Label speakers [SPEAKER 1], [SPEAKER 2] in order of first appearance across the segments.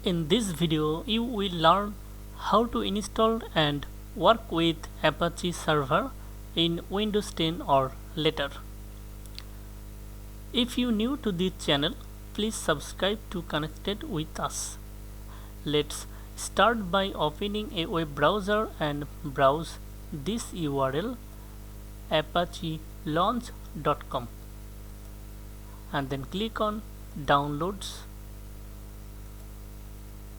[SPEAKER 1] In this video, you will learn how to install and work with Apache server in Windows 10 or later. If you new to this channel, please subscribe to connected with us. Let's start by opening a web browser and browse this URL apache-launch.com and then click on downloads.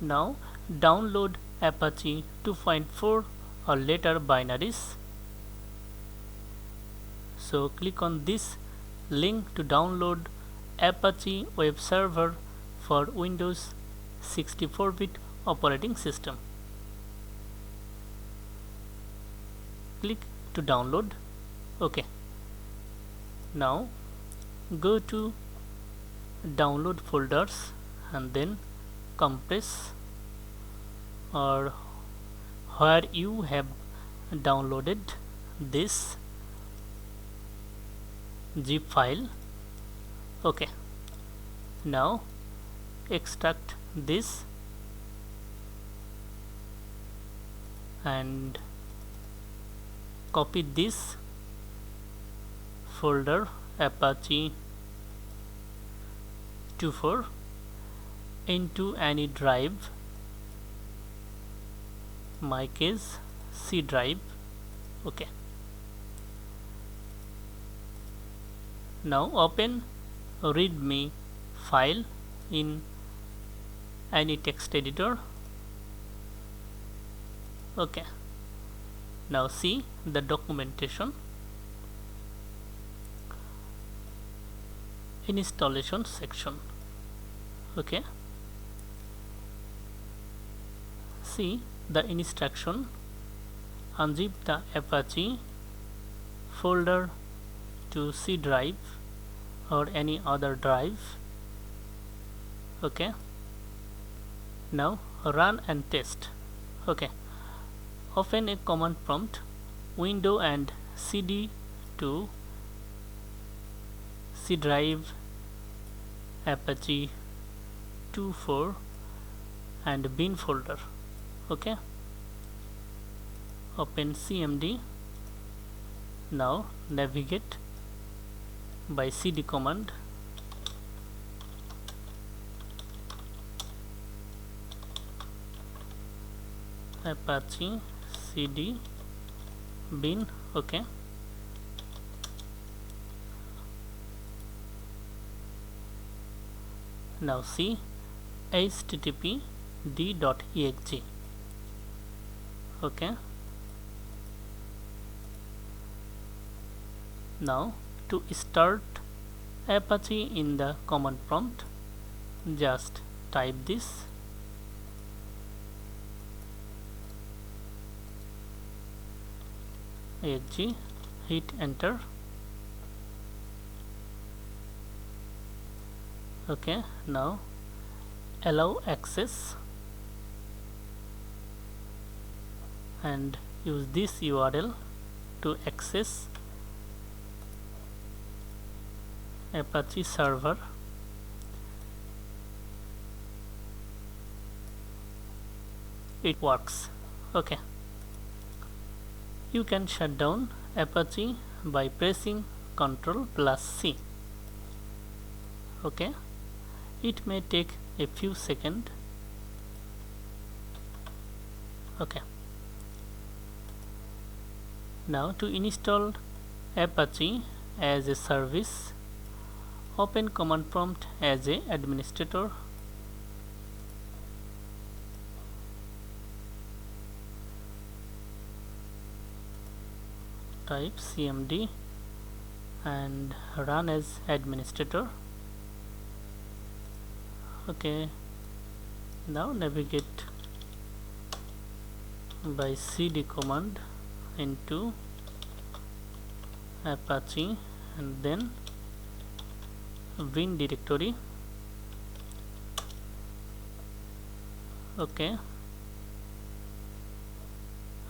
[SPEAKER 1] Now download Apache 2.4 or later binaries. So click on this link to download Apache web server for Windows 64-bit operating system. Click to download. Okay. Now go to download folders and then compress or where you have downloaded this zip file. Okay. Now extract this and copy this folder apache2.4 into any drive, my case C drive. Okay. Now open readme file in any text editor. Okay. Now see the documentation. Installation section. Okay. See the instruction. Unzip the Apache folder to C drive or any other drive. Okay. Now run and test. Okay. Open a command prompt, window and cd to C drive Apache2.4 and bin folder. Okay. Open cmd. Now navigate by cd command. Apache cd bin. Okay. Now see http d.exe. Okay. Now to start Apache in the command prompt, just type this exe, hit enter. Okay. Now allow access and use this URL to access Apache server. It works. Okay. You can shut down Apache by pressing Ctrl+C. Okay. It may take a few seconds. Okay. Now to install Apache as a service, open command prompt as a administrator. Type cmd and run as administrator. Okay. Now navigate by cd command into Apache and then bin directory. Okay.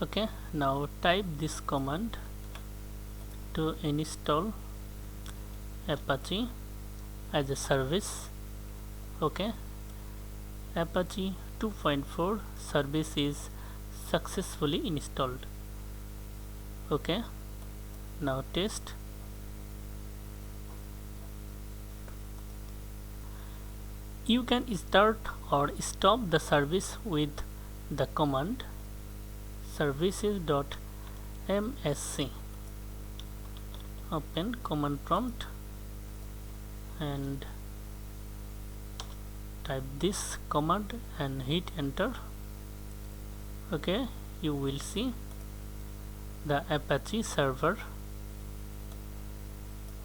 [SPEAKER 1] Okay. Now type this command to install Apache as a service. Okay. Apache 2.4 service is successfully installed. Okay, now test. You can start or stop the service with the command services.msc. Open command prompt and type this command and hit enter. Okay, you will see the Apache server.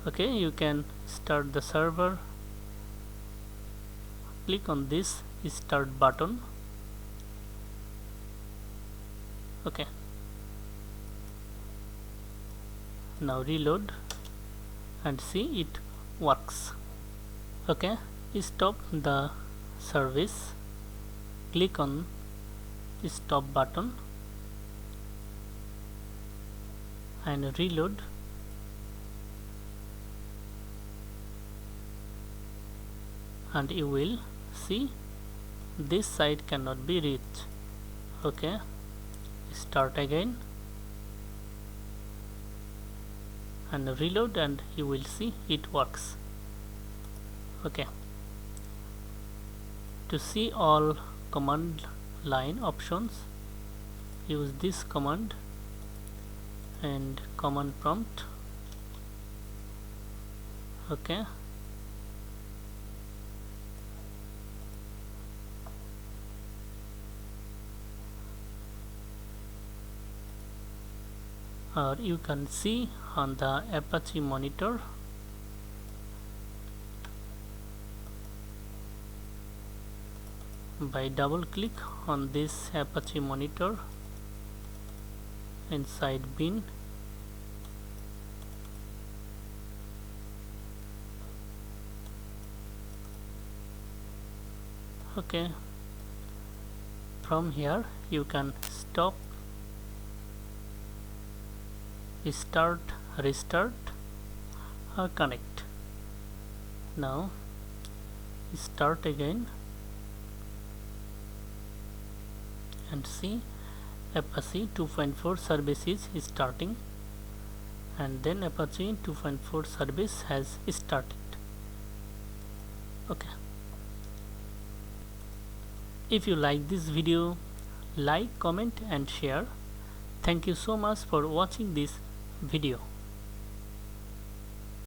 [SPEAKER 1] Okay, you can start the server. Click on this start button. Okay, now reload and see it works. Okay, stop the service. Click on stop button and reload. And you will see this site cannot be reached. Okay, start again and reload and you will see it works. Okay, to see all command line options, use this command and command prompt. Okay, or you can see on the Apache monitor. By double click on this Apache monitor inside bin, okay, from here you can stop, start, restart or connect. Now start again and see Apache 2.4 service is starting, and then Apache 2.4 service has started. Okay, if you like this video, like, comment and share. Thank you so much for watching this video.